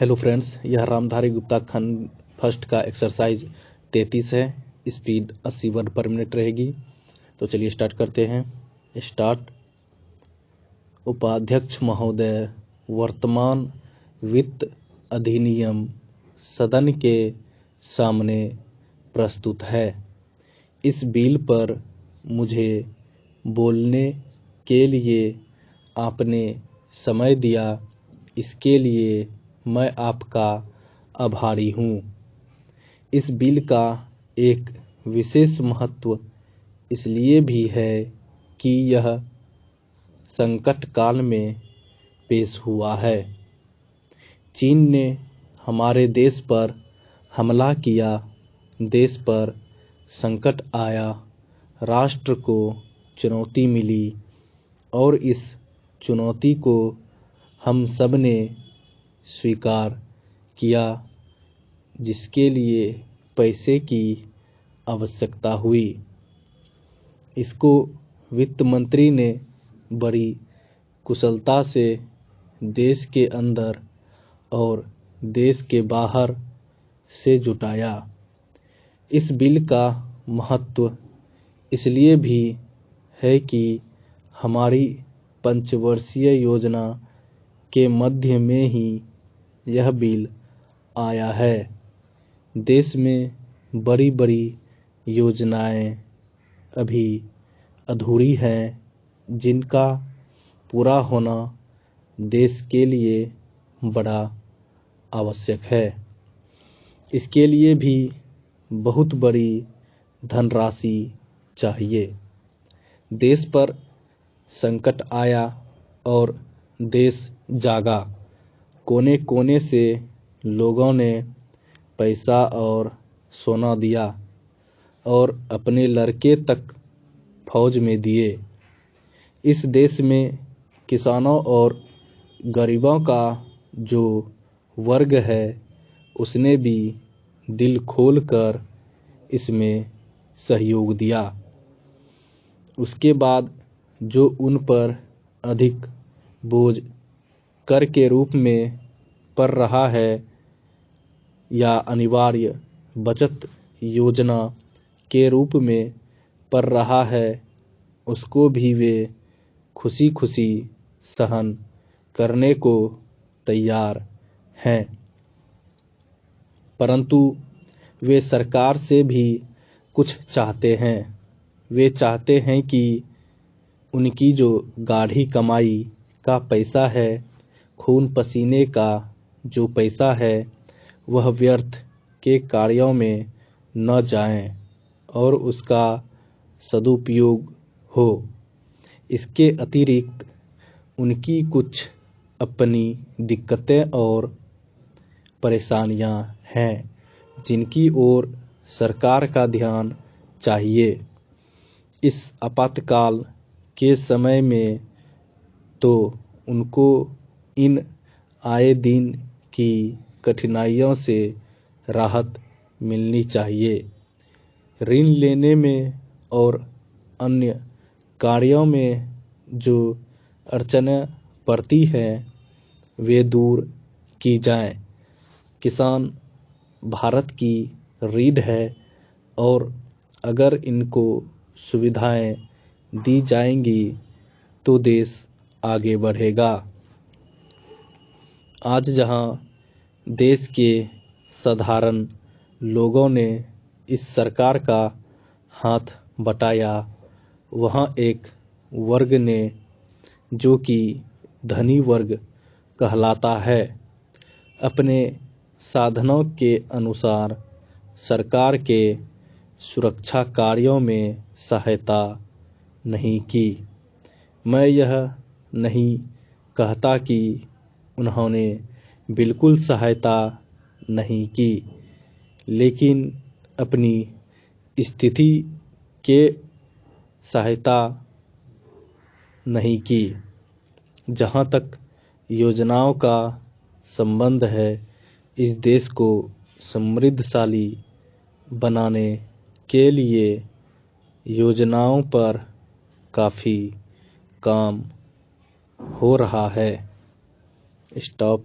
Hello friends, यह रामधारी गुप्ता खंड first का एक्सरसाइज 33 है। स्पीड 80 वर्ड पर मिनट रहेगी। तो चलिए स्टार्ट करते हैं। स्टार्ट। उपाध्यक्ष महोदय, वर्तमान वित्त अधिनियम सदन के सामने प्रस्तुत है। इस बिल पर मुझे बोलने के लिए आपने समय दिया, इसके लिए मैं आपका आभारी हूँ। इस बिल का एक विशेष महत्व इसलिए भी है कि यह संकट काल में पेश हुआ है। चीन ने हमारे देश पर हमला किया, देश पर संकट आया, राष्ट्र को चुनौती मिली और इस चुनौती को हम सब ने स्वीकार किया, जिसके लिए पैसे की आवश्यकता हुई। इसको वित्त मंत्री ने बड़ी कुशलता से देश के अंदर और देश के बाहर से जुटाया। इस बिल का महत्व इसलिए भी है कि हमारी पंचवर्षीय योजना के मध्य में ही यह बिल आया है। देश में बड़ी बड़ी योजनाएं अभी अधूरी हैं, जिनका पूरा होना देश के लिए बड़ा आवश्यक है। इसके लिए भी बहुत बड़ी धनराशि चाहिए। देश पर संकट आया और देश जागा। कोने कोने से लोगों ने पैसा और सोना दिया और अपने लड़के तक फौज में दिए। इस देश में किसानों और गरीबों का जो वर्ग है, उसने भी दिल खोलकर इसमें सहयोग दिया। उसके बाद जो उन पर अधिक बोझ कर के रूप में पड़ रहा है या अनिवार्य बचत योजना के रूप में पड़ रहा है, उसको भी वे खुशी खुशी सहन करने को तैयार हैं। परंतु वे सरकार से भी कुछ चाहते हैं। वे चाहते हैं कि उनकी जो गाढ़ी कमाई का पैसा है, खून पसीने का जो पैसा है, वह व्यर्थ के कार्यों में न जाएं और उसका सदुपयोग हो। इसके अतिरिक्त उनकी कुछ अपनी दिक्कतें और परेशानियां हैं, जिनकी ओर सरकार का ध्यान चाहिए। इस आपातकाल के समय में तो उनको इन आए दिन की कठिनाइयों से राहत मिलनी चाहिए। ऋण लेने में और अन्य कार्यों में जो अड़चनें पड़ती हैं, वे दूर की जाएं। किसान भारत की रीढ़ है और अगर इनको सुविधाएं दी जाएंगी तो देश आगे बढ़ेगा। आज जहां देश के साधारण लोगों ने इस सरकार का हाथ बटाया, वहां एक वर्ग ने, जो कि धनी वर्ग कहलाता है, अपने साधनों के अनुसार सरकार के सुरक्षा कार्यों में सहायता नहीं की। मैं यह नहीं कहता कि उन्होंने बिल्कुल सहायता नहीं की, लेकिन अपनी स्थिति के सहायता नहीं की। जहां तक योजनाओं का संबंध है, इस देश को समृद्धशाली बनाने के लिए योजनाओं पर काफ़ी काम हो रहा है। स्टॉप।